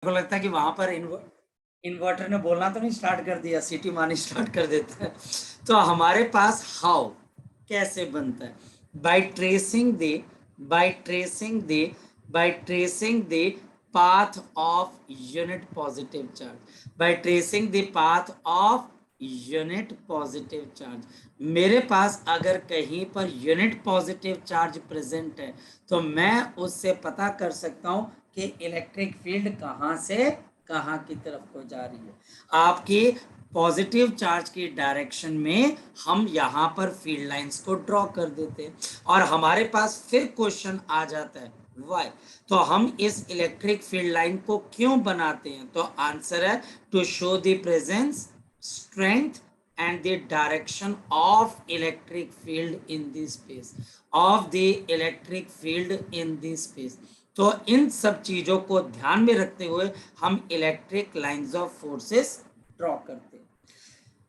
को लगता है कि वहां पर इन्वर्टर ने बोलना तो नहीं स्टार्ट कर दिया, सीटी मारनी स्टार्ट कर देता है। तो हमारे पास हाउ कैसे बनता है, by tracing the path of unit positive charge, by tracing the path of unit positive charge. मेरे पास अगर कहीं per unit positive charge present है तो मैं उससे पता कर सकता हूं कि इलेक्ट्रिक फील्ड कहां से कहां की तरफ को जा रही है। आपकी पॉजिटिव चार्ज की डायरेक्शन में हम यहां पर फील्ड लाइंस को ड्रॉ कर देते हैं और हमारे पास फिर क्वेश्चन आ जाता है वाई। तो हम इस इलेक्ट्रिक फील्ड लाइन को क्यों बनाते हैं, तो आंसर है to show the presence, strength and the direction of electric field in this space, of the electric field in this space। तो इन सब चीजों को ध्यान में रखते हुए हम electric lines of forces draw करते हैं।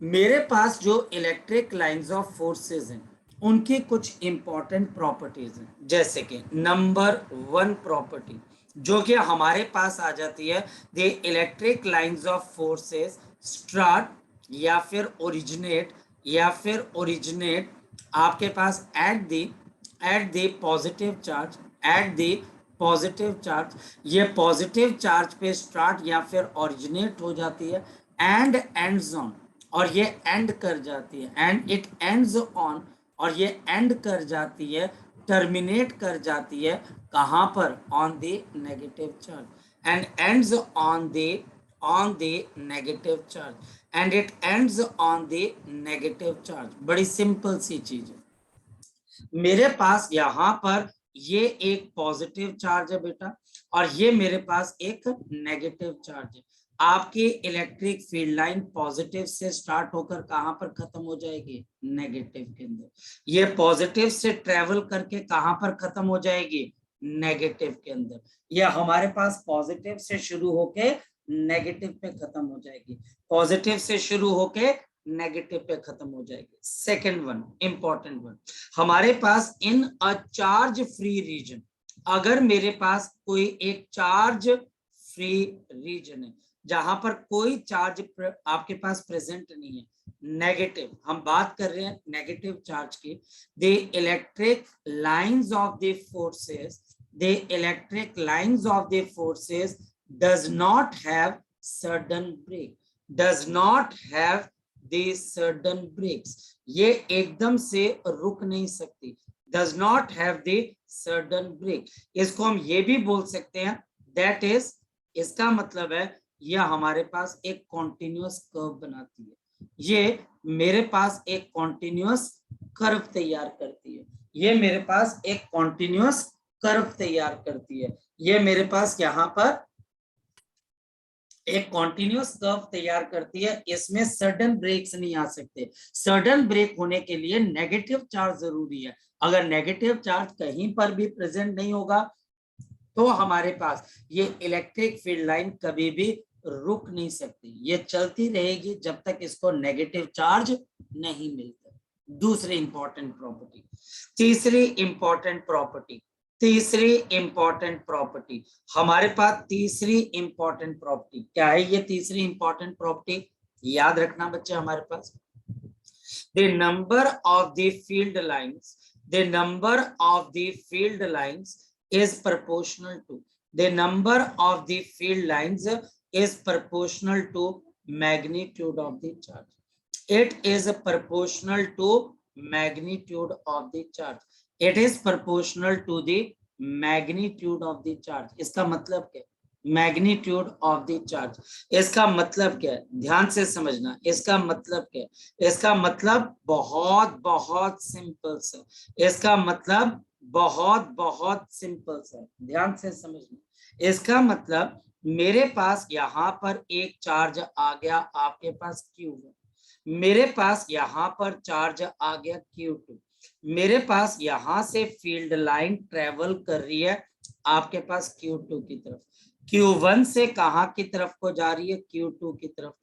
मेरे पास जो इलेक्ट्रिक लाइंस ऑफ फोर्सेस हैं उनकी कुछ इंपॉर्टेंट प्रॉपर्टीज हैं, जैसे कि नंबर 1 प्रॉपर्टी जो कि हमारे पास आ जाती है, the electric lines of forces start या फिर ओरिजिनेट आपके पास एट द पॉजिटिव चार्ज, ये पॉजिटिव चार्ज पे स्टार्ट या फिर ओरिजिनेट हो जाती है एंड एंड्स ऑन, और ये एंड कर जाती है, एंड इट एंड्स ऑन, और ये एंड कर जाती है, टर्मिनेट कर जाती है कहां पर, on the negative charge, and ends on the negative charge, and it ends on the negative charge. बड़ी सिंपल सी चीज है। मेरे पास यहां पर ये एक पॉजिटिव चार्ज है बेटा, और ये मेरे पास एक नेगेटिव चार्ज है। आपकी इलेक्ट्रिक फील्ड लाइन पॉजिटिव से स्टार्ट होकर कहां पर खत्म हो जाएगी, नेगेटिव के अंदर। ये पॉजिटिव से ट्रेवल करके कहां पर खत्म हो जाएगी, नेगेटिव के अंदर। ये हमारे पास पॉजिटिव से शुरू होके नेगेटिव पे खत्म हो जाएगी, पॉजिटिव से शुरू होके नेगेटिव पे खत्म हो जाएगी। सेकेंड वन, इंपॉर्टेंट वन, हमारे पास इन अ चार्ज फ्री रीजन, अगर मेरे पास कोई एक चार्ज फ्री रीजन है जहां पर कोई चार्ज आपके पास प्रेजेंट नहीं है, नेगेटिव, हम बात कर रहे हैं नेगेटिव चार्ज की, the electric lines of the forces, the electric lines of the forces does not have sudden break, does not have the sudden breaks, ये एकदम से रुक नहीं सकती, does not have the sudden break। इसको हम ये भी बोल सकते हैं, that is, इसका मतलब है यह हमारे पास एक कॉन्टिन्यूअस कर्व बनाती है, ये मेरे पास एक कॉन्टिन्यूअस कर्व तैयार करती है, ये मेरे पास एक कॉन्टिन्यूअस कर्व तैयार करती है, ये मेरे पास यहां पर एक कॉन्टिन्यूअस कर्व तैयार करती है। इसमें सडन ब्रेक्स नहीं आ सकते। सडन ब्रेक होने के लिए नेगेटिव चार्ज जरूरी है। अगर नेगेटिव चार्ज कहीं पर भी प्रेजेंट नहीं होगा तो हमारे पास ये इलेक्ट्रिक फील्ड लाइन कभी भी रुक नहीं सकती, ये चलती रहेगी जब तक इसको नेगेटिव चार्ज नहीं मिलता। दूसरी इंपॉर्टेंट प्रॉपर्टी, तीसरी इंपॉर्टेंट प्रॉपर्टी, हमारे पास तीसरी इंपॉर्टेंट प्रॉपर्टी क्या है? ये तीसरी इंपॉर्टेंट प्रॉपर्टी याद रखना बच्चे, हमारे पास the number of the field lines is proportional to, the number of the field lines is proportional to magnitude of the charge, it is proportional to magnitude of the charge, it is proportional to the magnitude of the charge। इसका मतलब क्या है? Magnitude of the charge, इसका मतलब क्या है? ध्यान से समझना, इसका मतलब क्या है? इसका मतलब बहुत बहुत सिंपल सा, इसका मतलब बहुत सिंपल सा, ध्यान से समझना। इसका मतलब मेरे पास यहां पर एक चार्ज आ गया आपके पास Q1, मेरे पास यहां पर चार्ज आ गया Q2, मेरे पास यहां से फील्ड लाइन ट्रेवल कर रही है आपके पास Q2 की तरफ। Q1 से कहां की तरफ को जा रही है? Q2 की तरफ।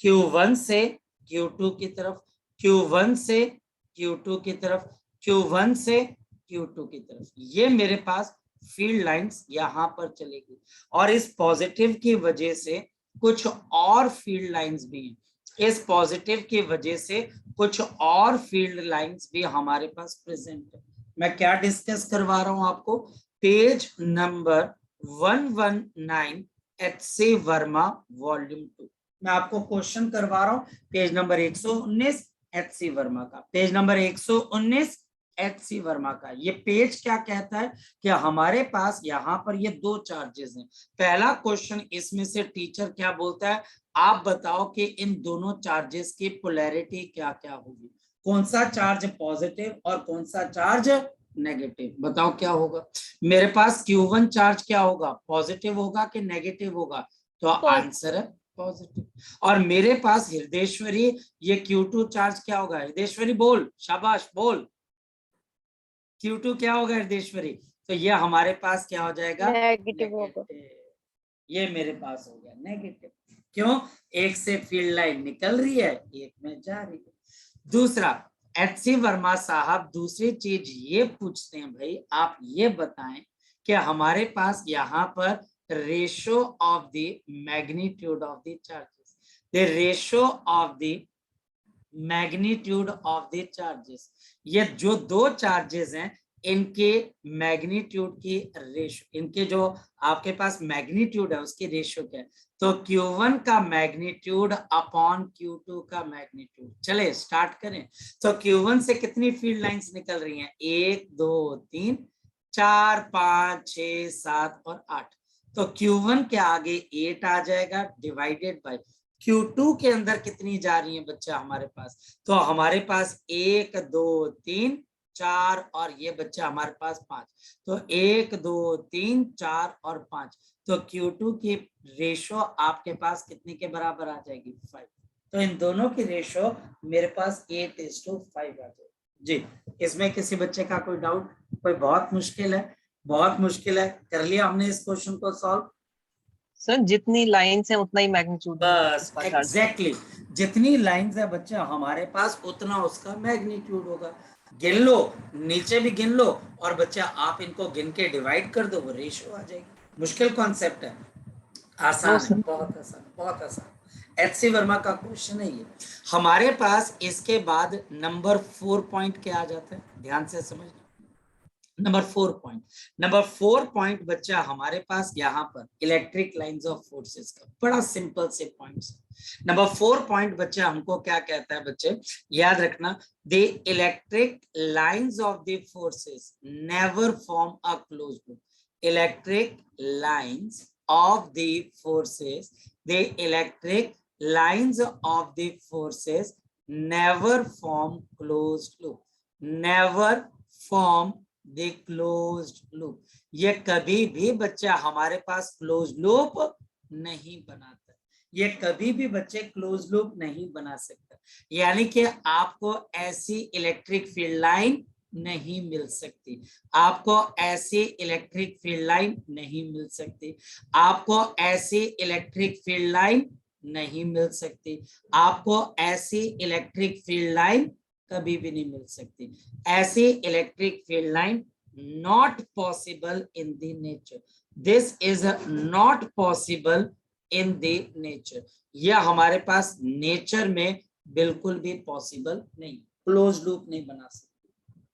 Q1 से Q2 की तरफ, Q1 से Q2 की तरफ, Q1 से Q2 की तरफ। ये मेरे पास फील्ड लाइंस यहाँ पर चलेगी और इस पॉजिटिव की वजह से कुछ और फील्ड लाइंस भी हैं। इस पॉजिटिव की वजह से कुछ और फील्ड लाइंस भी हमारे पास प्रेजेंट है। मैं क्या डिस्कस करवा रहा हूं आपको, पेज नंबर 119 एच.सी. वर्मा वॉल्यूम 2। मैं आपको क्वेश्चन करवा रहा हूं पेज नंबर 119 एच.सी. वर्मा का, पेज नंबर 119 एच.सी. वर्मा का। ये पेज क्या कहता है कि हमारे पास यहाँ पर ये दो चार्जेस हैं। पहला क्वेश्चन इसमें से टीचर क्या बोलता है, आप बताओ कि इन दोनों चार्जेस की पोलैरिटी क्या क्या होगी, कौन सा चार्ज पॉजिटिव और कौन सा चार्ज नेगेटिव, बताओ क्या होगा। मेरे पास Q1 चार्ज क्या होगा, पॉजिटिव होगा कि नेगेटिव होगा, तो आंसर है पॉजिटिव। और मेरे पास हृदयेश्वरी ये Q2 चार्ज क्या होगा, हृदयेश्वरी बोल, शाबाश बोल, Q2 क्या होगा हृदयेश्वरी, तो ये हमारे पास क्या हो जाएगा, नेगेटिव होगा। ये मेरे पास हो गया नेगेटिव। क्यों, एक से फील्ड लाइन निकल रही है, एक में जा रही है। दूसरा, एच.सी. वर्मा साहब दूसरी चीज ये पूछते हैं, भाई आप ये बताएं कि हमारे पास यहाँ पर ratio of the magnitude of the charges, the ratio of the magnitude of the charges, ये जो दो चार्जेस हैं इनके मैग्नीट्यूड की रेशो, इनके जो आपके पास मैग्नीट्यूड है उसकी रेशो क्या है, तो Q1 का मैग्नीट्यूड अपॉन Q2 का मैग्नीट्यूड। चले स्टार्ट करें। तो Q1 से कितनी फील्ड लाइंस निकल रही हैं, 1 2 3 4 5 6 7 और 8, तो Q1 के आगे 8 आ जाएगा डिवाइडेड बाय Q2 के अंदर कितनी जा रही है बच्चा हमारे पास, तो हमारे पास 1 2 3 4 और ये बच्चा हमारे पास 5, तो 1 2 3 4 और 5, तो Q2 की रेशो आपके पास कितने के बराबर आ जाएगी, 5। तो इन दोनों की रेशो मेरे पास 8:5 आ जाएगी। जी, इसमें किसी बच्चे का कोई डाउट, कोई बहुत मुश्किल है, बहुत मुश्किल है, कर लिया हमने इस क्वेश्चन को सॉल्व। सर जितनी लाइंस है उतना ही मैग्नीट्यूड बस एग्जैक्टली जितनी लाइंस है बच्चा हमारे पास उतना उसका मैग्नीट्यूड होगा। गिन लो, नीचे भी गिन लो और बच्चा आप इनको गिन के डिवाइड कर दो, वो रेशियो आ जाएगी। मुश्किल कॉन्सेप्ट है, आसान है, बहुत आसान, बहुत आसान। एच.सी. वर्मा का क्वेश्चन है ये। हमारे पास इसके बाद नंबर 4 पॉइंट क्या आ जाता है, ध्यान से समझना। नंबर 4 पॉइंट बच्चा हमारे पास यहाँ पर इलेक्ट्रिक लाइंस ऑफ फोर्सेस का बड़ा सिंपल से पॉइंट्स। नंबर 4 पॉइंट बच्चा हमको क्या कहता है बच्चे, याद रखना, the electric lines of the forces never form a closed loop. Electric lines of the forces, the electric lines of the forces never form closed loop, never form the closed loop. ये कभी भी बच्चा हमारे पास close loop नहीं बनाता, ये कभी भी बच्चे क्लोज लूप नहीं बना सकता। यानी कि आपको ऐसी इलेक्ट्रिक फील्ड लाइन नहीं मिल सकती, आपको ऐसी इलेक्ट्रिक फील्ड लाइन नहीं मिल सकती, आपको ऐसी इलेक्ट्रिक फील्ड लाइन नहीं मिल सकती, आपको ऐसी इलेक्ट्रिक फील्ड लाइन कभी भी नहीं मिल सकती। ऐसी electric field line not possible in the nature, this is not possible in the nature, यह हमारे पास नेचर में बिल्कुल भी पॉसिबल नहीं, क्लोज लूप नहीं बना सकते।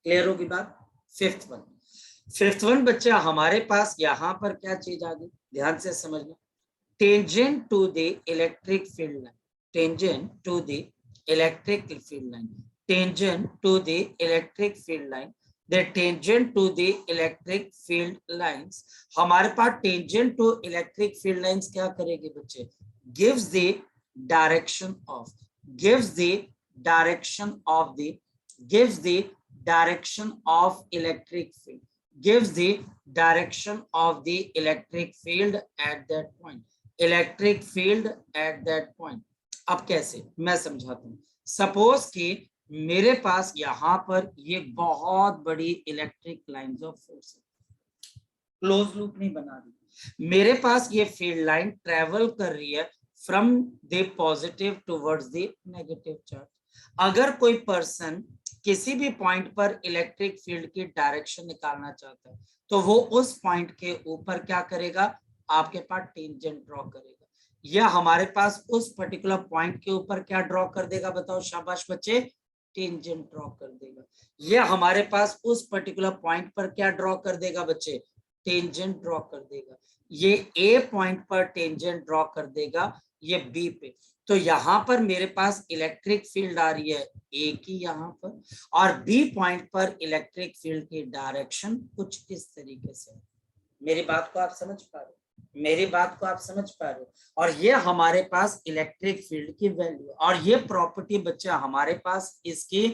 क्लियर होगी बात। फिफ्थ वन बच्चा हमारे पास यहाँ पर क्या चीज आ गई, ध्यान से समझना। Tangent to the electric field line, tangent to the electric field line, tangent to the electric field line, the tangent to the electric field lines, हमारे पास tangent to electric field lines क्या करेगी बच्चे, gives the direction of, gives the direction of the, gives the direction of electric field, gives the direction of the electric field at that point, electric field at that point। अब कैसे, मैं समझाता हूँ। Suppose कि मेरे पास यहाँ पर ये बहुत बड़ी इलेक्ट्रिक लाइंस ऑफ फोर्स है, क्लोज लूप नहीं बना रही, मेरे पास ये फील्ड लाइन ट्रेवल कर रही है from the positive towards the negative charge. अगर कोई पर्सन किसी भी पॉइंट पर इलेक्ट्रिक फील्ड की डायरेक्शन निकालना चाहता है तो वो उस पॉइंट के ऊपर क्या करेगा, आपके पास टेंजेंट ड्रॉ करेगा। या हमारे पास उस पर्टिकुलर पॉइंट के ऊपर क्या ड्रॉ कर देगा, बताओ शाबाश बच्चे, टेंजेंट ड्रॉ कर देगा। या हमारे पास उस पर्टिकुलर पॉइंट पर क्या ड्रॉ कर देगा बच्चे, टेंजेंट ड्रॉ कर देगा। ये ए पॉइंट पर टेंजेंट ड्रॉ कर देगा, ये बी पे। तो यहां पर मेरे पास इलेक्ट्रिक फील्ड आ रही है ए की यहाँ पर, और बी पॉइंट पर इलेक्ट्रिक फील्ड की डायरेक्शन कुछ इस तरीके से। मेरी बात को आप समझ पा रहे हो, मेरी बात को आप समझ पा रहे हो। और ये हमारे पास इलेक्ट्रिक फील्ड की वैल्यू, और ये प्रॉपर्टी बच्चा हमारे पास इसकी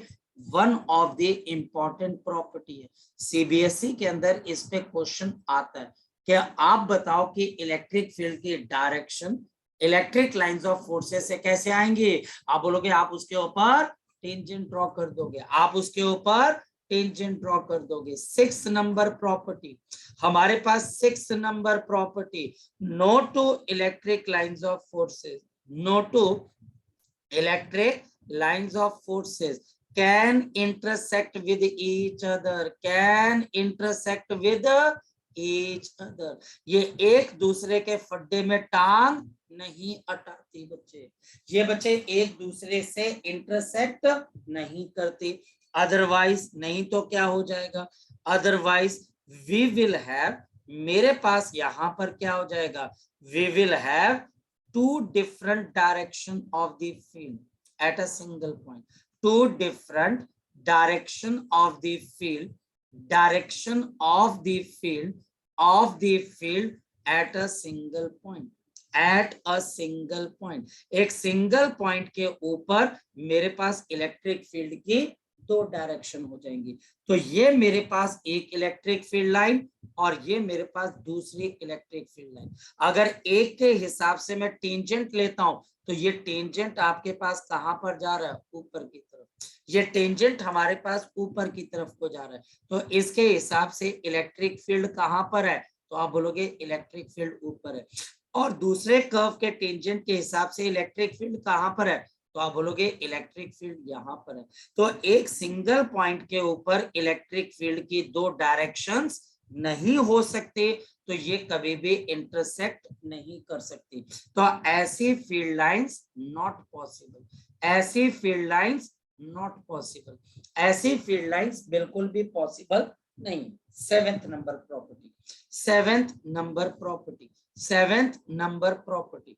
one of the important property है। सीबीएसई के अंदर इस पे क्वेश्चन आता है कि आप बताओ कि इलेक्ट्रिक फील्ड की direction electric lines of forces से कैसे आएंगे। आप बोलोगे आप उसके ऊपर टेंजेंट ड्रॉ कर दोगे, आप उसके ऊपर टेंजेंट ड्रॉ कर दोगे। 6 नंबर प्रॉपर्टी हमारे पास, 6 number property, no two electric lines of forces, no two electric lines of forces can intersect with each other, can intersect with each other। ये एक दूसरे के फड्डे में टांग नहीं अटाती बच्चे, ये बच्चे एक दूसरे से इंटरसेक्ट नहीं करती। अदरवाइज, नहीं तो क्या हो जाएगा, अदरवाइज वी विल हैव, मेरे पास यहां पर क्या हो जाएगा, we will have two different direction of the field at a single point, two different direction of the field, direction of the field at a single point, at a single point। एक single point के ऊपर मेरे पास electric field की 2 direction हो जाएंगी। तो ये मेरे पास एक इलेक्ट्रिक फील्ड लाइन और ये मेरे पास दूसरी इलेक्ट्रिक फील्ड लाइन। अगर एक के हिसाब से मैं टेंजेंट लेता हूं तो ये टेंजेंट आपके पास कहां पर जा रहा है, ऊपर की तरफ। ये टेंजेंट हमारे पास ऊपर की तरफ को जा रहा है, तो इसके हिसाब से इलेक्ट्रिक फील्ड कहां पर है, तो आप बोलोगे इलेक्ट्रिक फील्ड ऊपर है। और दूसरे कर्व के टेंजेंट के हिसाब से इलेक्ट्रिक फील्ड कहां पर है, तो आप बोलोगे इलेक्ट्रिक फील्ड यहां पर है। तो एक सिंगल पॉइंट के ऊपर इलेक्ट्रिक फील्ड की 2 डायरेक्शंस नहीं हो सकते, तो ये कभी भी इंटरसेक्ट नहीं कर सकती। तो ऐसी फील्ड लाइंस नॉट पॉसिबल, ऐसी फील्ड लाइंस नॉट पॉसिबल, ऐसी फील्ड लाइंस बिल्कुल भी पॉसिबल नहीं। 7th number property, 7th number property, 7th number property,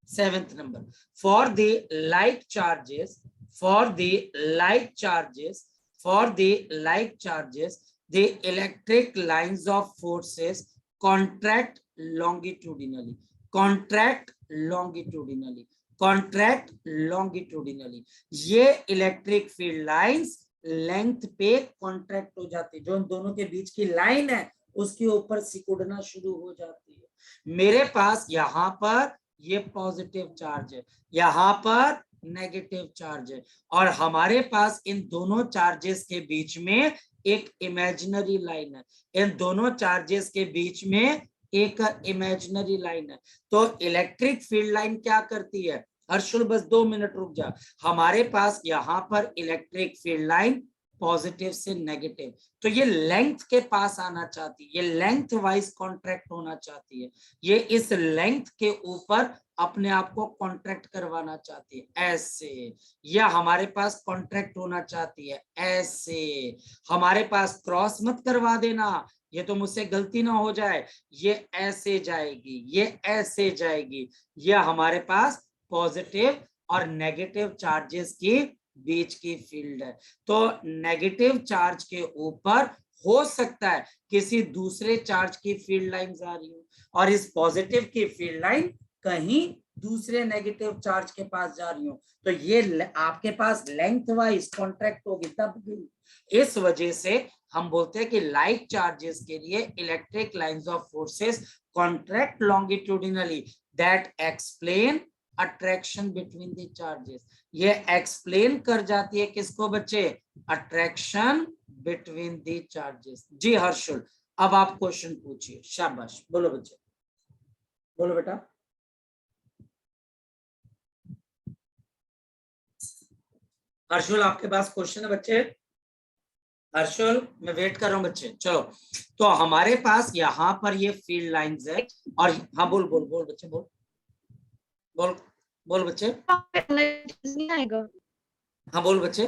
7th number, for the like charges, for the like charges, for the like charges, the electric lines of forces contract longitudinally, contract longitudinally, contract longitudinally। ये electric field lines length पे contract हो जाती है, जो इन दोनों के बीच की line है उसके ऊपर सिकुड़ना शुरू हो जाती है। मेरे पास यहाँ पर ये पॉजिटिव चार्ज है, यहाँ पर नेगेटिव चार्ज है, और हमारे पास इन दोनों चार्जेस के बीच में एक इमेजिनरी लाइन है, इन दोनों चार्जेस के बीच में एक इमेजिनरी लाइन है। तो इलेक्ट्रिक फील्ड लाइन क्या करती है, हर्षुल बस 2 मिनट रुक जा, हमारे पास यहाँ पर इलेक्ट्रिक फील्ड लाइन पॉजिटिव से नेगेटिव, तो ये लेंथ के पास आना चाहती है, ये लेंथ वाइज कॉन्ट्रैक्ट होना चाहती है, ये इस लेंथ के ऊपर अपने आप को कॉन्ट्रैक्ट करवाना चाहती है ऐसे, या हमारे पास कॉन्ट्रैक्ट होना चाहती है ऐसे। हमारे पास क्रॉस मत करवा देना, ये तो मुझसे गलती ना हो जाए, ये ऐसे जाएगी, ये ऐसे जाएगी। यह हमारे पास पॉजिटिव और नेगेटिव चार्जेस की बीच की फील्ड है। तो नेगेटिव चार्ज के ऊपर हो सकता है किसी दूसरे चार्ज की फील्ड लाइन आ रही हो, और इस पॉजिटिव की फील्ड लाइन कहीं दूसरे नेगेटिव चार्ज के पास जा रही हो, तो ये आपके पास लेंथ वाइज कॉन्ट्रैक्ट होगी तब। इस वजह से हम बोलते हैं कि लाइक चार्जेस के लिए electric lines of forces contract longitudinally, that explain attraction between the charges. ये एक्सप्लेन कर जाती है किसको बच्चे, अट्रैक्शन बिटवीन द चार्जेस। जी हर्षुल, अब आप क्वेश्चन पूछिए, शाबाश, बोलो बच्चे, बोलो बेटा। हर्षुल आपके पास क्वेश्चन है बच्चे? हर्षल मैं वेट कर रहा हूँ बच्चे। चलो, तो हमारे पास यहाँ पर ये फील्ड लाइंस है और हाँ बोल बोल बोल बच्चे बोल बोल बोल बच्चे, नहीं आएगा। हाँ बोल बच्चे,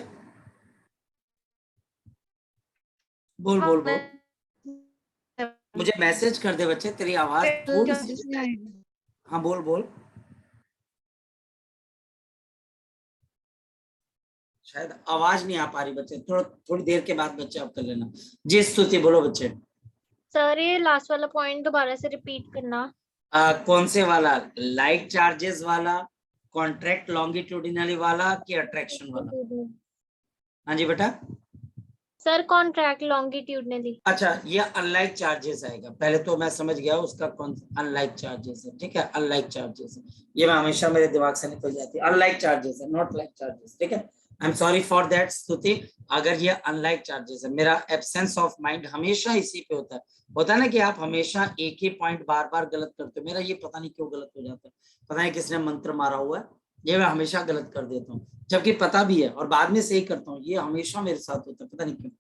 बोल बोल बोल, मुझे मैसेज कर दे बच्चे, तेरी आवाज थोड़ी सी, हाँ बोल बोल। शायद आवाज नहीं आ पा रही बच्चे, थोड़ी देर के बाद बच्चे आप कर लेना। जी स्तुति बोलो बच्चे। सर ये लास्ट वाला पॉइंट दोबारा से रिपीट करना। कौन से वाला, लाइट चार्जेस वाला, कॉन्ट्रैक्ट लॉन्गिट्यूडिनली वाला कि अट्रैक्शन वाला? हाँ जी बेटा। Sir contract longitudinally. अच्छा, ये अनलाइक चार्जेस आएगा, पहले तो मैं समझ गया उसका कौन अनलाइक चार्जेस है, ठीक है, अनलाइक चार्जेस है, ये मैं हमेशा मेरे दिमाग से निकल जाती है, अनलाइक चार्जेस है, नॉट लाइक चार्जेस, ठीक है। I am sorry for that स्तुति, अगर ये अनलाइक चार्जेस है, मेरा एब्सेंस ऑफ माइंड हमेशा इसी पे होता है ना कि आप हमेशा एक ही पॉइंट बार बार गलत करते हो, मेरा ये पता नहीं क्यों गलत हो जाता है, पता नहीं किसने मंत्र मारा हुआ है, ये मैं हमेशा गलत कर देता हूँ, जबकि पता भी है और बाद में सही करता हूँ, ये हमेशा मेरे साथ होता है, पता नहीं क्यों।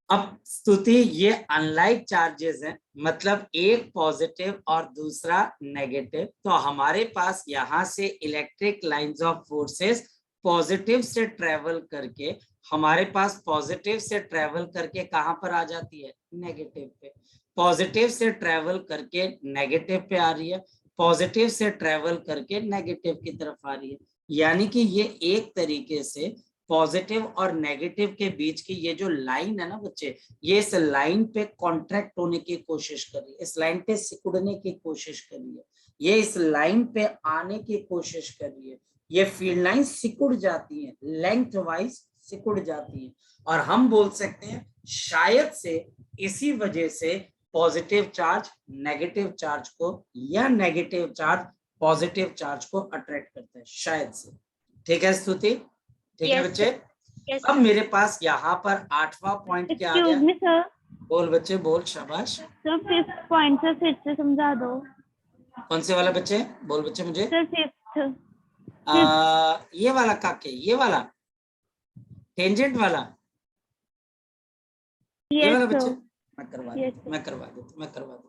अब स्तुति ये अनलाइक चार्जेस हैं, मतलब एक पॉजिटिव और दूसरा नेगेटिव, तो हमारे पास यहाँ से electric lines of forces positive से ट्रेवल करके, हमारे पास पॉजिटिव से ट्रेवल करके कहां पर आ जाती है, नेगेटिव पे, पॉजिटिव से ट्रेवल करके नेगेटिव पे आ रही है, पॉजिटिव से ट्रेवल करके नेगेटिव की तरफ आ रही है, यानी कि ये एक तरीके से पॉजिटिव और नेगेटिव के बीच की ये जो लाइन है ना बच्चे, ये इस लाइन पे कॉन्ट्रैक्ट होने की कोशिश कर रही है, इस लाइन पे सिकुड़ने की कोशिश कर रही है, ये इस लाइन पे आने की कोशिश कर रही है, ये फील्ड लाइन सिकुड़ जाती है, लेंथ वाइज सिकुड़ जाती है, और हम बोल सकते हैं शायद से इसी वजह से पॉजिटिव चार्ज नेगेटिव चार्ज को या नेगेटिव चार्ज पॉजिटिव चार्ज को अट्रैक्ट करता है, शायद से। ठीक है स्तुति, ठीक है बच्चे। अब मेरे पास यहाँ पर 8वां पॉइंट क्या आ गया? Excuse me, sir. बोल बच्चे बोल, शाबाश। सर फिफ्थ पॉइंट सर फिर से समझा दो। कौन से वाला बच्चे, बोल बच्चे मुझे। Sir fifth. ये वाला काके, ये वाला टेंजेंट वाला, ये वाला बच्चे, मैं करवा देता हूँ।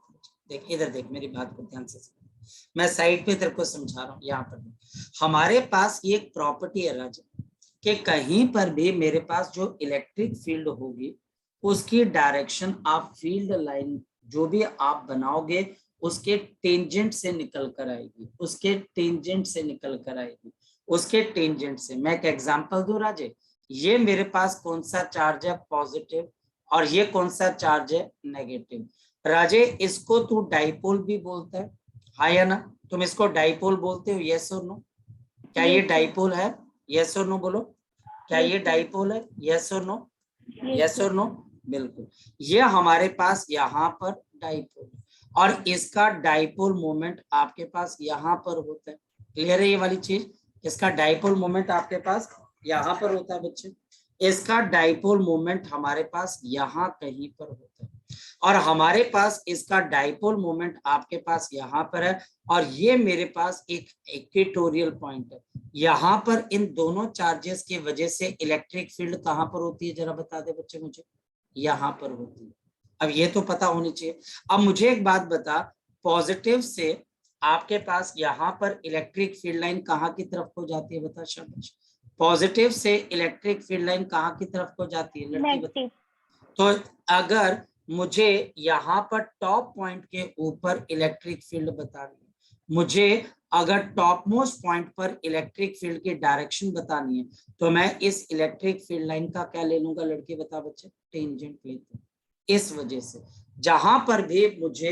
देख इधर देख, मेरी बात को ध्यान से सुन, मैं साइड पे तेरे को समझा रहा हूँ। यहाँ पर हमारे पास ये एक प्रॉपर्टी है राजा, कि कहीं पर भी मेरे पास जो इलेक्ट्रिक फील्ड होगी उसकी डायरेक्शन आप फील्ड लाइन जो भी आप बनाओगे उसके टेंजेंट से निकल कर आएगी, उसके टेंजेंट से निकल कर आएगी, उसके टेंजेंट से। मैं एक एग्जांपल दूं राजे, ये मेरे पास कौन सा चार्ज है, पॉजिटिव, और ये कौन सा चार्ज है, नेगेटिव। राजे इसको तू डाइपोल भी बोलता है, हाँ या ना? तुम इसको डाइपोल बोलते हो, यस और नो? क्या ये डाइपोल है, यस और नो बोलो, क्या ये डाइपोल है, यस और नो? यस और नो, बिल्कुल। ये हमारे पास यहाँ पर डाइपोल, और इसका डाइपोल मोमेंट आपके पास यहाँ पर होता है, क्लियर है ये वाली चीज? इसका डाइपोल मोमेंट आपके पास यहाँ पर होता है बच्चे, इसका डाइपोल मोमेंट हमारे पास यहाँ कहीं पर होता है, और हमारे पास इसका डाइपोल मोमेंट आपके पास यहाँ पर है, और ये मेरे पास एक इक्वेटोरियल पॉइंट है। यहाँ पर इन दोनों चार्जेस की वजह से इलेक्ट्रिक फील्ड कहाँ पर होती है, जरा बता दे बच्चे मुझे, यहाँ पर होती है। अब ये तो पता होनी चाहिए। अब मुझे एक बात बता, पॉजिटिव से आपके पास यहाँ पर इलेक्ट्रिक फील्ड लाइन कहाँ की तरफ को जाती है, बता शाबाश। पॉजिटिव से इलेक्ट्रिक फील्ड लाइन कहाँ की तरफ को जाती है लड़की बता। तो अगर मुझे यहाँ पर टॉप पॉइंट के ऊपर इलेक्ट्रिक फील्ड बतानी है, मुझे अगर टॉप मोस्ट पॉइंट पर इलेक्ट्रिक फील्ड की डायरेक्शन बतानी है, तो मैं इस इलेक्ट्रिक फील्ड लाइन का क्या ले लूंगा लड़के, बता बच्चे, टेंजेंट लेते हैं। इस वजह से जहां पर भी मुझे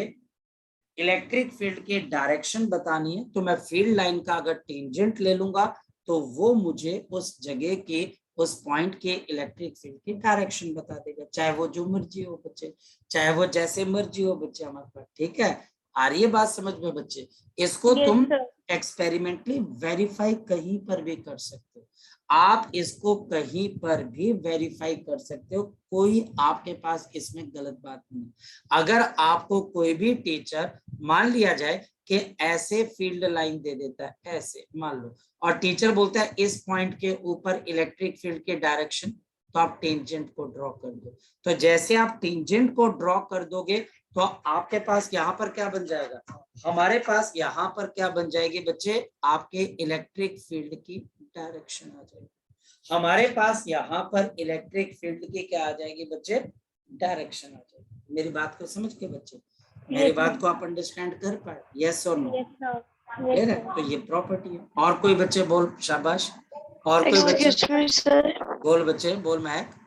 इलेक्ट्रिक फील्ड की डायरेक्शन बतानी है, तो मैं फील्ड लाइन का अगर टेंजेंट ले लूंगा तो वो मुझे उस जगह की, उस पॉइंट के इलेक्ट्रिक फील्ड की डायरेक्शन बता देगा, चाहे वो जो मर्जी हो बच्चे, चाहे वो जैसे मर्जी हो बच्चे हमारे पास। ठीक है, आ रही है बात समझ में बच्चे? इसको तुम एक्सपेरिमेंटली वेरीफाई कहीं पर भी कर सकते हो, आप इसको कहीं पर भी वेरीफाई कर सकते हो, कोई आपके पास इसमें गलत बात नहीं। अगर आपको कोई भी टीचर मान लिया जाए कि ऐसे फील्ड लाइन दे देता है, ऐसे मान लो, और टीचर बोलता है इस पॉइंट के ऊपर इलेक्ट्रिक फील्ड के डायरेक्शन तो आप टेंजेंट को ड्रॉ कर दो। तो जैसे आप टेंजेंट को ड्रॉ कर दोगे तो आपके पास यहाँ पर क्या बन जाएगा, हमारे पास यहाँ पर क्या बन जाएगी बच्चे, आपके इलेक्ट्रिक फील्ड की डायरेक्शन आ जाएगी। हमारे पास यहाँ पर इलेक्ट्रिक फील्ड की क्या आ जाएगी बच्चे, डायरेक्शन आ जाएगी। मेरी बात को समझ के बच्चे, मेरी बात को आप अंडरस्टैंड कर पाए, यस और नो? यस सर, क्लियर है? तो ये प्रॉपर्टी है। और कोई बच्चे बोल, शाबाश। और कोई बच्चे एक्सक्यूज मी सर। बोल, बच्चे बोल। महक,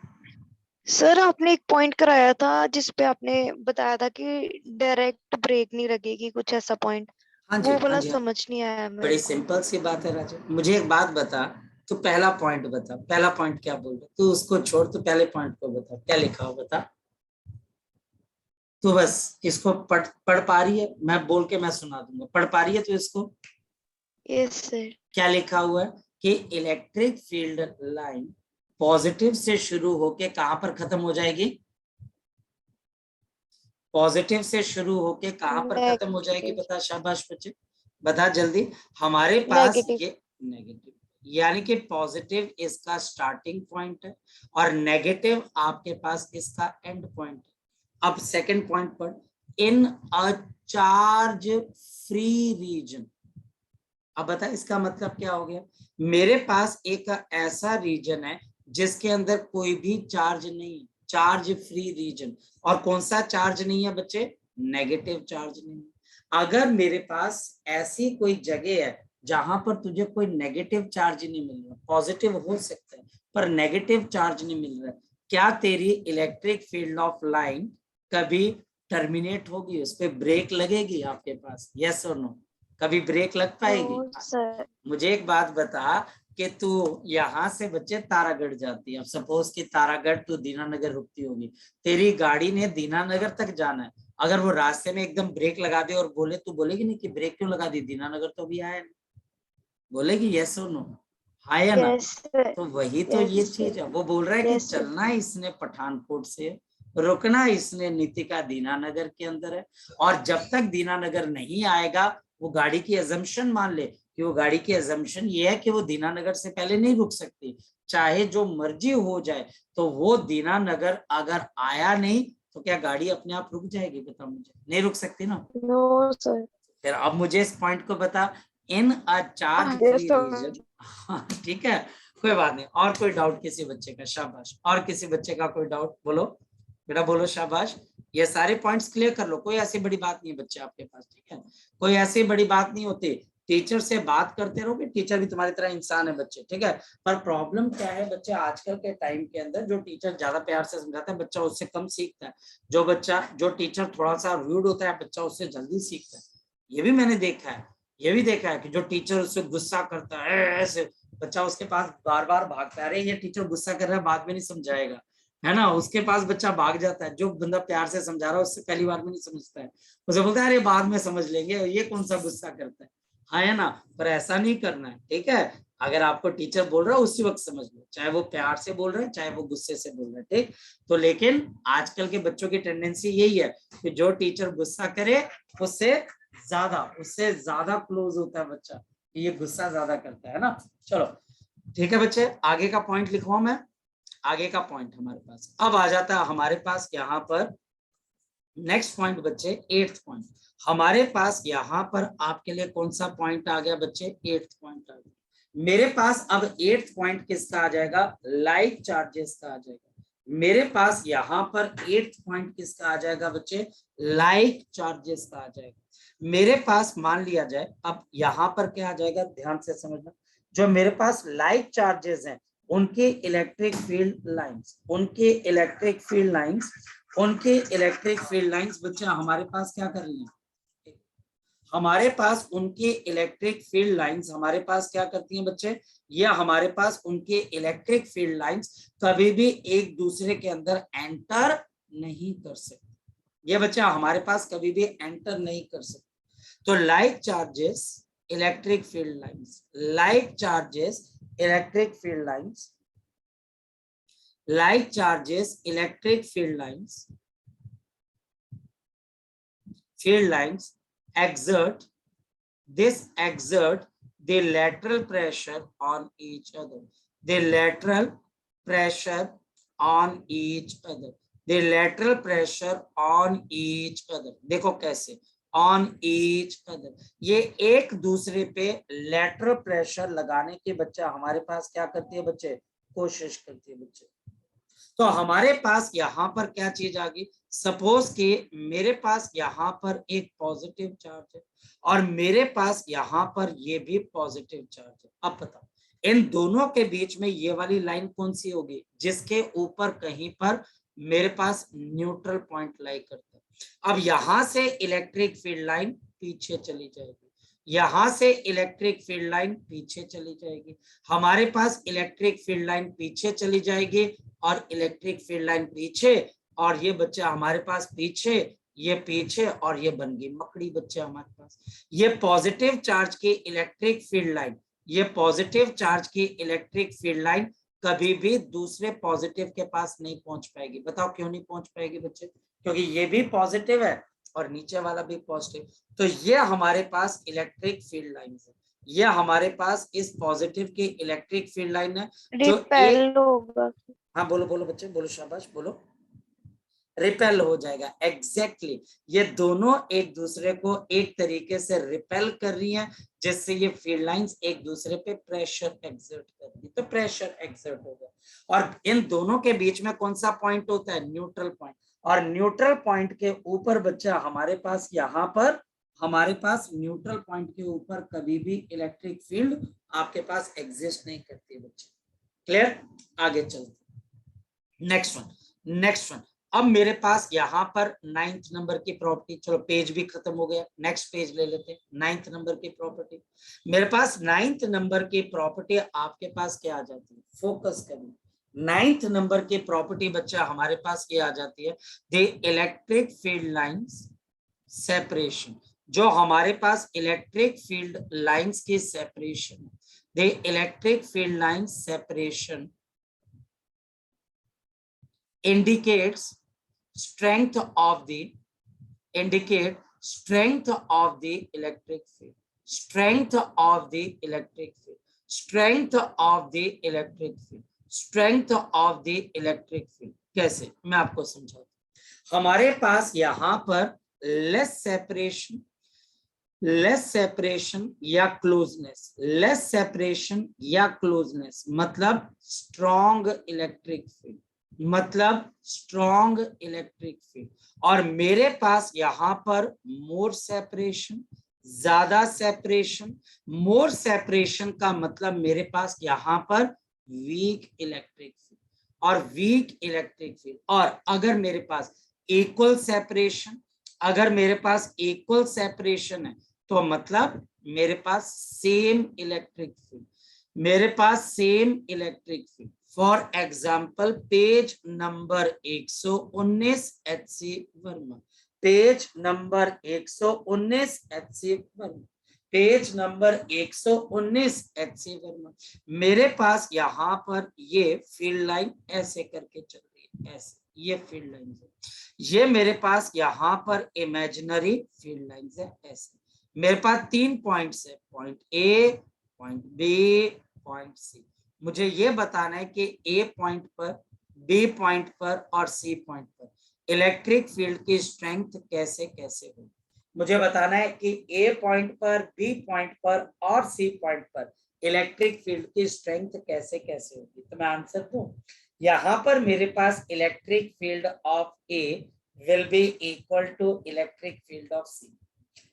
सर आपने एक पॉइंट कराया था जिसपे आपने बताया था कि डायरेक्ट ब्रेक नहीं लगेगी, कुछ ऐसा पॉइंट, हाँ जी, वो हाँ वाला जी, समझ नहीं आया मेरे बड़ी को। सिंपल सी बात है राजा। मुझे एक बात बता, तू पहला पॉइंट बता, पहला पॉइंट क्या बोल रहा, तू उसको छोड़, तू पहले पॉइंट को बता, क्या लिखा हो बता। तू बस इसको पढ़ पा रही है, मैं बोल के मैं सुना दूंगा, पढ़ पा रही है तू इसको? Yes sir. क्या लिखा हुआ है कि इलेक्ट्रिक फील्ड लाइन पॉजिटिव से शुरू होके कहां पर खत्म हो जाएगी, पॉजिटिव से शुरू होके कहां पर खत्म हो जाएगी, नेगेटिव। बता शाबाश बच्चे, बता जल्दी। हमारे पास नेगेटिव। ये नेगेटिव, यानी कि पॉजिटिव इसका स्टार्टिंग पॉइंट है और नेगेटिव आपके पास इसका एंड पॉइंट है। अब सेकंड पॉइंट पर, इन अ चार्ज फ्री रीजन। अब बता इसका मतलब क्या हो गया, मेरे पास एक ऐसा रीजन है जिसके अंदर कोई भी चार्ज नहीं, चार्ज फ्री रीजन। और कौन सा चार्ज नहीं है बच्चे, नेगेटिव चार्ज नहीं है। अगर मेरे पास ऐसी कोई जगह है जहां पर तुझे कोई नेगेटिव चार्ज नहीं मिल रहा, पॉजिटिव हो सकता है पर नेगेटिव चार्ज नहीं मिल रहा, क्या तेरी इलेक्ट्रिक फील्ड ऑफ लाइन कभी टर्मिनेट होगी, उस पर ब्रेक लगेगी आपके पास, यस और नो? कभी ब्रेक लग पाएगी? No sir. मुझे एक बात बता कि तू यहाँ से बच्चे तारागढ़ जाती है, अब सपोज कि तारागढ़ तू दीनानगर रुकती होगी, तेरी गाड़ी ने दीनानगर तक जाना है, अगर वो रास्ते में एकदम ब्रेक लगा दे और बोले, तू बोलेगी नहीं कि ब्रेक क्यों लगा दी, दीनानगर तो भी आया नहीं, बोलेगी यस और नो, हाँ या ना? Yes sir. तो वही तो ये यस चीज सर। है, वो बोल रहा है कि यस सर। चलना इसने पठानकोट से, रुकना इसने नीतिका दीनानगर के अंदर है, और जब तक दीनानगर नहीं आएगा वो गाड़ी की अजम्पशन मान ले कि वो गाड़ी की अजम्पशन ये है कि वो दीनानगर से पहले नहीं रुक सकती, चाहे जो मर्जी हो जाए, तो वो दीनानगर अगर आया नहीं तो क्या गाड़ी अपने आप रुक जाएगी, बता मुझे, नहीं रुक सकती ना। No sir. फिर अब मुझे इस पॉइंट को बता, in a charge yes free sir. Region, हाँ ठीक है, कोई बात नहीं। और कोई डाउट किसी बच्चे का, शाबाश। और किसी बच्चे का कोई डाउट, बोलो बेटा बोलो, शाबाश। ये सारे पॉइंट्स क्लियर कर लो, कोई ऐसी बड़ी बात नहीं है बच्चे आपके पास, ठीक है, कोई ऐसी बड़ी बात नहीं होती। टीचर से बात करते रहोगे, टीचर भी तुम्हारी तरह इंसान है बच्चे, ठीक है। पर प्रॉब्लम क्या है बच्चे, आजकल के टाइम के अंदर जो टीचर ज्यादा प्यार से समझाता है बच्चा उससे कम सीखता है, जो टीचर थोड़ा सा रूड होता है बच्चा उससे जल्दी सीखता है। ये भी मैंने देखा है, ये भी देखा है कि जो टीचर उससे गुस्सा करता है ऐसे, बच्चा उसके पास बार बार भागता है, अरे ये टीचर गुस्सा कर रहा है बाद में नहीं समझाएगा, है ना, उसके पास बच्चा भाग जाता है। जो बंदा प्यार से समझा रहा है उससे पहली बार में नहीं समझता है, उसे बोलता है अरे बाद में समझ लेंगे, ये कौन सा गुस्सा करता है, हाँ है ना। पर ऐसा नहीं करना है, ठीक है। अगर आपको टीचर बोल रहा है उसी वक्त समझ लो, चाहे वो प्यार से बोल रहे हैं चाहे वो गुस्से से बोल रहे हैं, ठीक। तो लेकिन आजकल के बच्चों की टेंडेंसी यही है कि जो टीचर गुस्सा करे उससे ज्यादा क्लोज होता है बच्चा, ये गुस्सा ज्यादा करता है ना। चलो ठीक है बच्चे, आगे का पॉइंट लिखवाऊं मैं। आगे का पॉइंट हमारे पास अब आ जाता है, हमारे पास यहाँ पर नेक्स्ट पॉइंट बच्चे, 8th पॉइंट। हमारे पास यहाँ पर आपके लिए कौन सा पॉइंट आ गया बच्चे, 8th पॉइंट आ गया मेरे पास। अब 8th पॉइंट किसका आ जाएगा, लाइक चार्जेस का आ जाएगा मेरे पास। यहाँ पर 8th पॉइंट किसका आ जाएगा बच्चे, लाइक चार्जेस का आ जाएगा मेरे पास। मान लिया जाए अब यहाँ पर क्या आ जाएगा, ध्यान से समझना, जो मेरे पास लाइक चार्जेस हैं उनके इलेक्ट्रिक फील्ड लाइंस, उनके इलेक्ट्रिक फील्ड लाइंस बच्चे हमारे पास क्या कर रही हैं, हमारे पास उनके इलेक्ट्रिक फील्ड लाइंस हमारे पास क्या करती हैं बच्चे, ये हमारे पास उनके इलेक्ट्रिक फील्ड लाइंस कभी भी एक दूसरे के अंदर एंटर नहीं कर सकते, ये बच्चा हमारे पास कभी भी एंटर नहीं कर सकते। तो like charges electric field lines, like charges electric field lines, like charges electric field lines exert the lateral pressure on each other, the lateral pressure on each other, the lateral pressure on each other. देखो कैसे, on each other, ये एक दूसरे पे lateral pressure लगाने के बच्चा हमारे पास क्या करती है बच्चे, कोशिश करती है बच्चे। तो हमारे पास यहाँ पर क्या चीज आ गई, सपोज कि मेरे पास यहाँ पर एक पॉजिटिव चार्ज है और मेरे पास यहाँ पर ये भी पॉजिटिव चार्ज है। अब बताओ इन दोनों के बीच में ये वाली लाइन कौन सी होगी, जिसके ऊपर कहीं पर मेरे पास न्यूट्रल पॉइंट लाई करता है। अब यहां से इलेक्ट्रिक फील्ड लाइन पीछे चली जाएगी, यहां से इलेक्ट्रिक फील्ड लाइन पीछे चली जाएगी, हमारे पास इलेक्ट्रिक फील्ड लाइन पीछे चली जाएगी और इलेक्ट्रिक फील्ड लाइन पीछे, और ये बच्चा हमारे पास पीछे, ये पीछे, और ये बन गई मकड़ी बच्चे हमारे पास। ये पॉजिटिव चार्ज की इलेक्ट्रिक फील्ड लाइन, ये पॉजिटिव चार्ज की इलेक्ट्रिक फील्ड लाइन कभी भी दूसरे पॉजिटिव के पास नहीं पहुंच पाएगी। बताओ क्यों नहीं पहुंच पाएगी बच्चे, क्योंकि ये भी पॉजिटिव है और नीचे वाला भी पॉजिटिव। तो ये हमारे पास इलेक्ट्रिक फील्ड लाइन है, ये हमारे पास इस पॉजिटिव की इलेक्ट्रिक फील्ड लाइन है जो रिपेल होगा। हाँ बोलो बोलो बच्चे, बोलो शाबाश बोलो, रिपेल हो जाएगा। एग्जैक्टली ये दोनों एक दूसरे को एक तरीके से रिपेल कर रही हैं, जिससे ये फील्ड लाइंस एक दूसरे पे प्रेशर एक्सर्ट कर रही है, तो प्रेशर एक्सर्ट होगा। और इन दोनों के बीच में कौन सा पॉइंट होता है, न्यूट्रल पॉइंट। और न्यूट्रल पॉइंट के ऊपर बच्चा हमारे पास यहाँ पर, हमारे पास न्यूट्रल पॉइंट के ऊपर कभी भी इलेक्ट्रिक फील्ड आपके पास एग्जिस्ट नहीं करती बच्चे। क्लियर, आगे चलते नेक्स्ट वन। अब मेरे पास यहाँ पर 9th नंबर की प्रॉपर्टी, चलो पेज भी खत्म हो गया, नेक्स्ट पेज ले लेते हैं। 9th नंबर की प्रॉपर्टी, मेरे पास 9th नंबर की प्रॉपर्टी आपके पास क्या आ जाती है, फोकस करना। 9th नंबर की प्रॉपर्टी बच्चा हमारे पास ये आ जाती है, the electric field lines separation. जो हमारे पास इलेक्ट्रिक फील्ड लाइंस की separation, the electric field lines separation indicates strength of the electric field, strength of the electric field, strength of the electric field। कैसे, मैं आपको समझाता हूं। हमारे पास यहाँ पर लेस सेपरेशन या क्लोजनेस, लेस सेपरेशन या क्लोजनेस मतलब स्ट्रॉन्ग इलेक्ट्रिक फील्ड, मतलब स्ट्रॉन्ग इलेक्ट्रिक फील्ड। और मेरे पास यहाँ पर मोर सेपरेशन, ज्यादा सेपरेशन। मोर सेपरेशन का मतलब मेरे पास यहाँ पर वीक इलेक्ट्रिक फील्ड और वीक इलेक्ट्रिक फील्ड। और अगर मेरे पास इक्वल सेपरेशन, अगर मेरे पास इक्वल सेपरेशन है तो मतलब मेरे पास सेम इलेक्ट्रिक फील्ड, मेरे पास same electric field. For example page number 119 HC Verma, page number 119 HC Verma, page number 119 HC Verma. मेरे पास यहाँ पर ये फील्ड लाइन ऐसे करके चल रही है, ऐसे ये फील्ड लाइन है, ये मेरे पास यहाँ पर इमेजिनरी फील्ड लाइन है ऐसे। मेरे पास 3 पॉइंट्स है, point A, point B, point C. मुझे ये बताना है कि ए पॉइंट पर, बी पॉइंट पर और सी पॉइंट पर इलेक्ट्रिक फील्ड की स्ट्रेंथ कैसे कैसे होगी। मुझे बताना है कि ए पॉइंट पर, बी पॉइंट पर और सी पॉइंट पर इलेक्ट्रिक फील्ड की स्ट्रेंथ कैसे कैसे होगी। तो मैं आंसर दूं, यहाँ पर मेरे पास electric field of A will be equal to electric field of C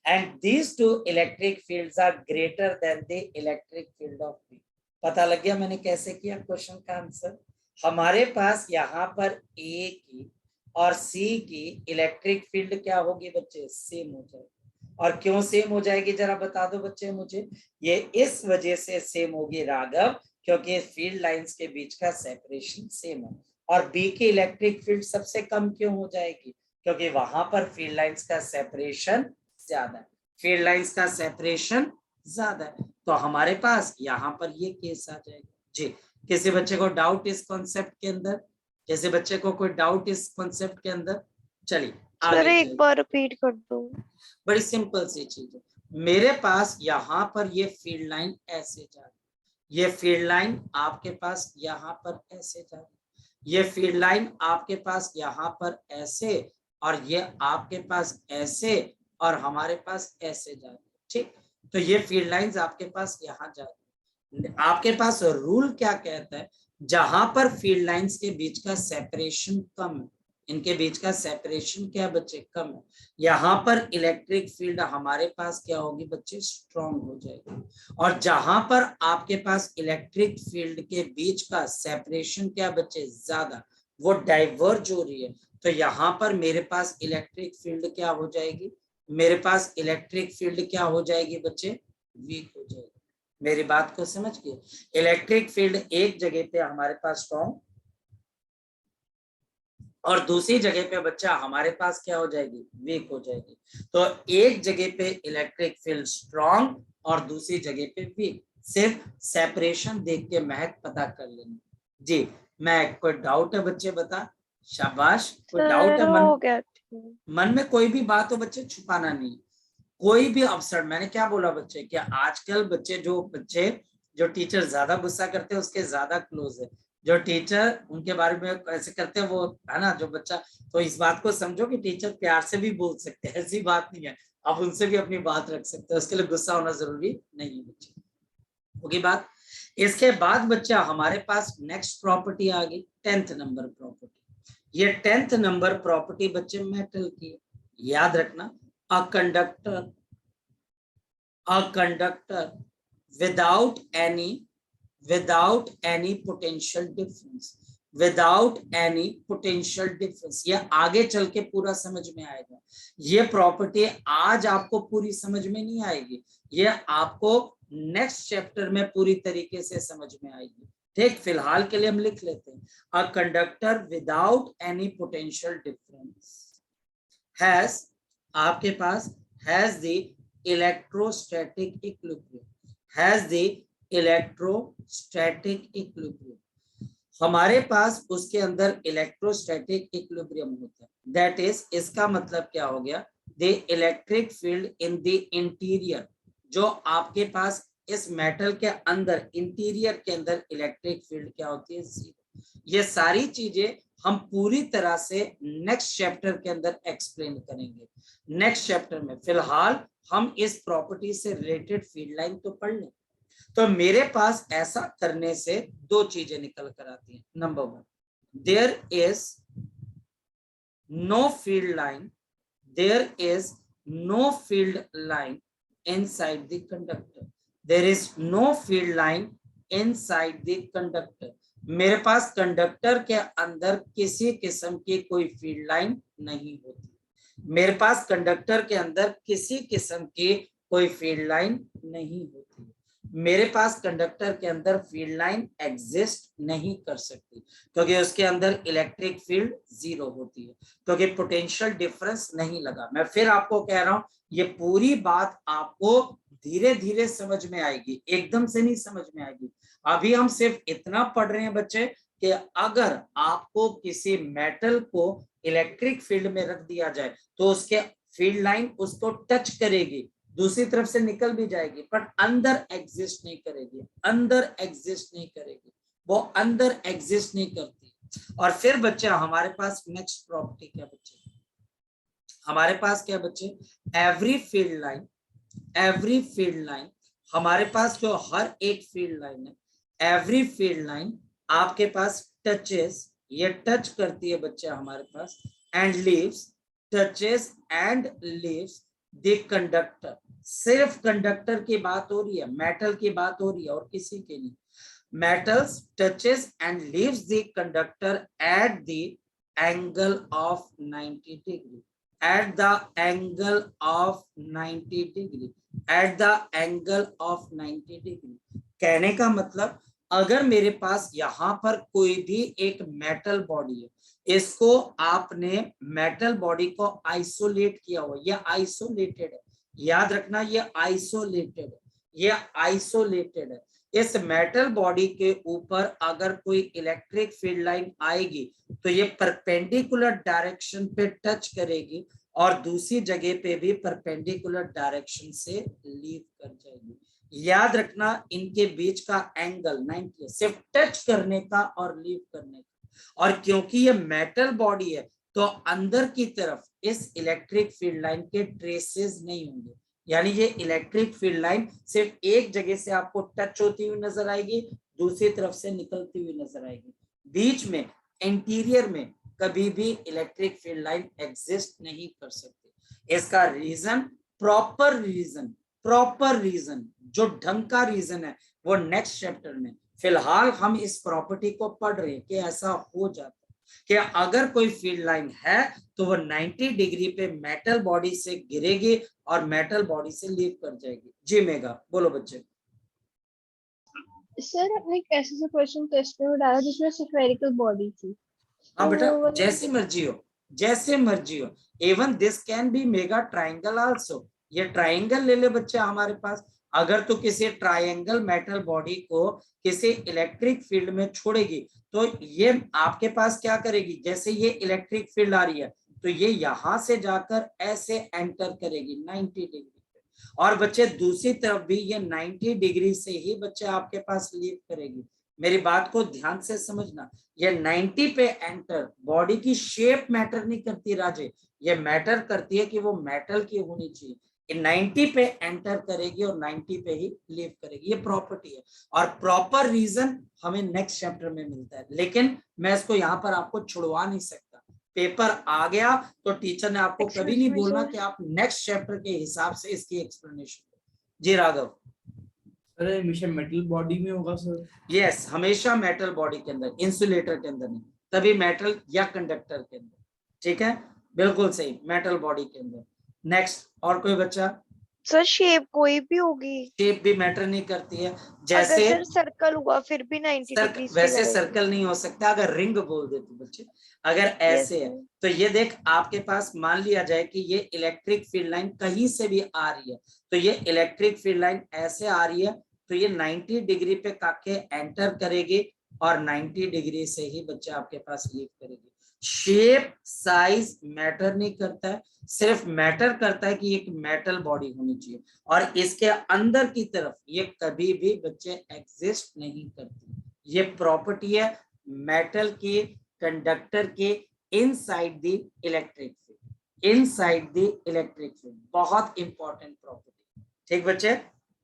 and these two electric fields are greater than the electric field of B। पता लग गया मैंने कैसे किया क्वेश्चन का आंसर। हमारे पास यहाँ पर A की और C की इलेक्ट्रिक फील्ड क्या होगी बच्चे, सेम हो जाएगी। और क्यों सेम हो जाएगी जरा बता दो बच्चे मुझे। ये इस वजह से सेम होगी राघव, क्योंकि फील्ड लाइंस के बीच का सेपरेशन सेम है। और B की इलेक्ट्रिक फील्ड सबसे कम क्यों हो जाएगी, क्योंकि वहां पर फील्ड लाइंस का सेपरेशन ज्यादा है, फील्ड लाइंस का सेपरेशन ज्यादा है। तो हमारे पास यहाँ पर ये केस आ जाएगा जी। किसी बच्चे को डाउट इस कॉन्सेप्ट के अंदर, किसी बच्चे को कोई डाउट इस कॉन्सेप्ट के अंदर? चलिए सर एक बार रिपीट कर दो। बड़ी सिंपल सी चीज है, मेरे पास यहाँ पर ये फील्ड लाइन ऐसे जा रही है, ये फील्ड लाइन आपके पास यहाँ पर ऐसे जा रही है, ये फील्ड लाइन आपके पास यहाँ पर ऐसे, और ये आपके पास ऐसे, और हमारे पास ऐसे जा रही है, ठीक। तो ये फील्ड लाइंस आपके पास यहाँ जा रही है। आपके पास रूल क्या कहता है, जहां पर फील्ड लाइंस के बीच का सेपरेशन कम है, इनके बीच का सेपरेशन क्या बच्चे, कम है, यहाँ पर इलेक्ट्रिक फील्ड हमारे पास क्या होगी बच्चे, स्ट्रॉन्ग हो जाएगी। और जहां पर आपके पास इलेक्ट्रिक फील्ड के बीच का सेपरेशन क्या बच्चे, ज्यादा, वो डाइवर्ज हो रही है, तो यहाँ पर मेरे पास इलेक्ट्रिक फील्ड क्या हो जाएगी, मेरे पास इलेक्ट्रिक फील्ड क्या हो जाएगी बच्चे, वीक हो जाएगी। मेरी बात को समझ गए, इलेक्ट्रिक फील्ड एक जगह पे हमारे पास स्ट्रॉन्ग, और दूसरी जगह पे बच्चा हमारे पास क्या हो जाएगी, वीक हो जाएगी। तो एक जगह पे इलेक्ट्रिक फील्ड स्ट्रॉन्ग और दूसरी जगह पे वीक, सिर्फ सेपरेशन देख के महक पता कर लेना। जी मैं, कोई डाउट है बच्चे, बता, शाबाश, कोई डाउट है हो गया। मन में कोई भी बात हो बच्चे, छुपाना नहीं, कोई भी अवसर। मैंने क्या बोला बच्चे, कि आजकल बच्चे जो टीचर ज्यादा गुस्सा करते हैं उसके ज्यादा क्लोज है, जो टीचर उनके बारे में ऐसे करते हैं वो है ना, जो बच्चा, तो इस बात को समझो कि टीचर प्यार से भी बोल सकते हैं, ऐसी बात नहीं है, आप उनसे भी अपनी बात रख सकते हैं, उसके लिए गुस्सा होना जरूरी नहीं है बच्चे, होगी बात। इसके बाद बच्चा हमारे पास नेक्स्ट प्रॉपर्टी आ गई, 10th नंबर प्रॉपर्टी। ये 10th नंबर प्रॉपर्टी बच्चे मेटल की है, याद रखना, a conductor without any potential difference, ये आगे चल के पूरा समझ में आएगा। ये प्रॉपर्टी आज आपको पूरी समझ में नहीं आएगी, ये आपको नेक्स्ट चैप्टर में पूरी तरीके से समझ में आएगी, ठीक। फिलहाल के लिए हम लिख लेते हैं, a conductor without any potential difference has, आपके पास हैज द इलेक्ट्रोस्टैटिक इक्विलिब्रियम, हमारे पास उसके अंदर इलेक्ट्रोस्टैटिक इक्विलिब्रियम होता है, दैट इज, इसका मतलब क्या हो गया, the electric field in the interior, जो आपके पास इस मेटल के अंदर, इंटीरियर के अंदर इलेक्ट्रिक फील्ड क्या होती है, जीरो। ये सारी चीजें हम पूरी तरह से नेक्स्ट चैप्टर के अंदर एक्सप्लेन करेंगे, नेक्स्ट चैप्टर में। फिलहाल हम इस प्रॉपर्टी से रिलेटेड फील्ड लाइन तो पढ़ लें। तो मेरे पास ऐसा करने से दो चीजें निकल कर आती हैं। Number 1, there is no field line inside the conductor, there is no field line inside the conductor, मेरे पास कंडक्टर के अंदर किसी किस्म की कोई फील्ड लाइन नहीं होती, मेरे पास कंडक्टर के अंदर किसी किस्म की कोई फील्ड लाइन नहीं होती, मेरे पास कंडक्टर के अंदर फील्ड लाइन एग्जिस्ट नहीं कर सकती, क्योंकि उसके अंदर इलेक्ट्रिक फील्ड जीरो होती है, क्योंकि पोटेंशियल डिफरेंस नहीं लगा। मैं फिर आपको कह रहा हूं, ये पूरी बात आपको धीरे धीरे समझ में आएगी, एकदम से नहीं समझ में आएगी। अभी हम सिर्फ इतना पढ़ रहे हैं बच्चे कि अगर आपको किसी मेटल को इलेक्ट्रिक फील्ड में रख दिया जाए तो उसके फील्ड लाइन उसको टच करेगी, दूसरी तरफ से निकल भी जाएगी, पर अंदर एग्जिस्ट नहीं करेगी, वो अंदर एग्जिस्ट नहीं करती। और फिर बच्चा हमारे पास नेक्स्ट प्रॉपर्टी क्या बच्चे, हमारे पास क्या बच्चे, एवरी फील्ड लाइन, हमारे पास जो हर एक फील्ड लाइन है, एवरी फील्ड लाइन आपके पास टचेस, ये टच करती है बच्चे हमारे पास, and leaves, touches and leaves the conductor, सिर्फ कंडक्टर की बात हो रही है, मेटल की बात हो रही है और किसी के नहीं। Metals touches and leaves the conductor at the angle of 90 degree, at the angle of 90 degree, at the angle of 90 degree। कहने का मतलब, अगर मेरे पास यहाँ पर कोई भी एक मेटल बॉडी है, इसको आपने मेटल बॉडी को आइसोलेट किया हुआ, ये आइसोलेटेड है, याद रखना, ये आइसोलेटेड है। इस मेटल बॉडी के ऊपर अगर कोई इलेक्ट्रिक फील्ड लाइन आएगी तो ये परपेंडिकुलर डायरेक्शन पे टच करेगी और दूसरी जगह पे भी परपेंडिकुलर डायरेक्शन से लीव कर जाएगी। याद रखना, इनके बीच का एंगल 90 है, सिर्फ टच करने का और लीव करने का। और क्योंकि ये मेटल बॉडी है तो अंदर की तरफ इस इलेक्ट्रिक फील्ड लाइन के ट्रेसेस नहीं होंगे, यानी ये इलेक्ट्रिक फील्ड लाइन सिर्फ एक जगह से आपको टच होती हुई नजर आएगी, दूसरी तरफ से निकलती हुई नजर आएगी। बीच में इंटीरियर में कभी भी इलेक्ट्रिक फील्ड लाइन एग्जिस्ट नहीं कर सकती। इसका रीजन प्रॉपर रीजन जो ढंग का रीजन है वो नेक्स्ट चैप्टर में। फिलहाल हम इस प्रॉपर्टी को पढ़ रहे हैं कि ऐसा हो जाता है कि अगर कोई फील्ड लाइन है तो वो 90 डिग्री पे मेटल बॉडी से गिरेगी और मेटल बॉडी से लीव कर जाएगी। जी मेगा बोलो बच्चे। सर आपने एक ऐसा सा क्वेश्चन टेस्ट में डाला जिसमें स्फेरिकल बॉडी थी। हाँ बेटा, तो जैसे मर्जी हो। Even this can be mega triangle also. ये ट्राइंगल ले ले बच्चे हमारे पास। अगर तो किसी ट्राइंगल मेटल बॉडी को किसी इलेक्ट्रिक फील्ड में छोड़ेगी तो ये आपके पास क्या करेगी, जैसे ये इलेक्ट्रिक फील्ड आ रही है तो ये यहां से जाकर ऐसे एंटर करेगी 90 डिग्री पे, और बच्चे दूसरी तरफ भी ये 90 डिग्री से ही बच्चे आपके पास लीव करेगी। मेरी बात को ध्यान से समझना, ये 90 पे एंटर, बॉडी की शेप मैटर नहीं करती राजे, ये मैटर करती है कि वो मेटल की होनी चाहिए। 90 पे एंटर करेगी और 90 पे ही लीव करेगी, ये प्रॉपर्टी है। और प्रॉपर रीजन हमें नेक्स्ट चैप्टर में मिलता है, लेकिन मैं इसको यहाँ पर आपको छुड़वा नहीं सकता। पेपर आ गया तो टीचर ने आपको कभी नहीं बोलना कि आप नेक्स्ट चैप्टर के हिसाब से इसकी एक्सप्लेनेशन दो। जी राघव। सर हमेशा मेटल बॉडी में होगा सर? यस, हमेशा मेटल बॉडी के अंदर, इंसुलेटर के अंदर नहीं, तभी मेटल या कंडक्टर के अंदर। ठीक है, बिल्कुल सही, मेटल बॉडी के अंदर। नेक्स्ट, और कोई बच्चा? सर शेप कोई भी होगी, शेप भी मैटर नहीं करती है। जैसे अगर सर सर्कल हुआ फिर भी 90 डिग्री वैसे सर्कल नहीं हो सकता, अगर रिंग बोल दे तो बच्चे, अगर ऐसे है तो ये देख आपके पास मान लिया जाए कि ये इलेक्ट्रिक फील्ड लाइन कहीं से भी आ रही है, तो ये इलेक्ट्रिक फील्ड लाइन ऐसे आ रही है तो ये 90 डिग्री पे काके एंटर करेगी और 90 डिग्री से ही बच्चे आपके पास लीव करेगी। शेप साइज मैटर नहीं करता है, सिर्फ मैटर करता है कि एक मेटल बॉडी होनी चाहिए और इसके अंदर की तरफ ये कभी भी बच्चे एग्जिस्ट नहीं करती। ये प्रॉपर्टी है मेटल की, कंडक्टर के inside the electric field, inside the electric field, बहुत इंपॉर्टेंट प्रॉपर्टी। ठीक बच्चे,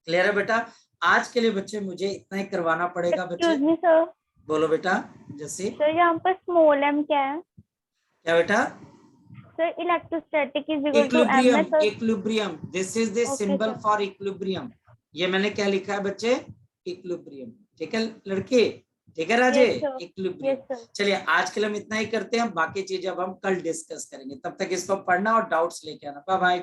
क्लियर है बेटा? आज के लिए बच्चे मुझे इतना ही करवाना पड़ेगा बच्चे। Excuse me sir. बोलो बेटा। जैसे सर यहाँ पर स्मॉल m क्या है? क्या बेटा? Sir electrostatic is equal to m है sir. Equilibrium, this is the symbol sir. For equilibrium. ये मैंने क्या लिखा है बच्चे? इक्विलिब्रियम। ठीक है लड़के, ठीक है राजे? Yes, sir. Equilibrium. Yes, sir. चलिए आज के लिए हम इतना ही करते हैं, बाकी चीजें अब हम कल डिस्कस करेंगे। तब तक इसको पढ़ना और डाउट्स लेके आना। Bye bye.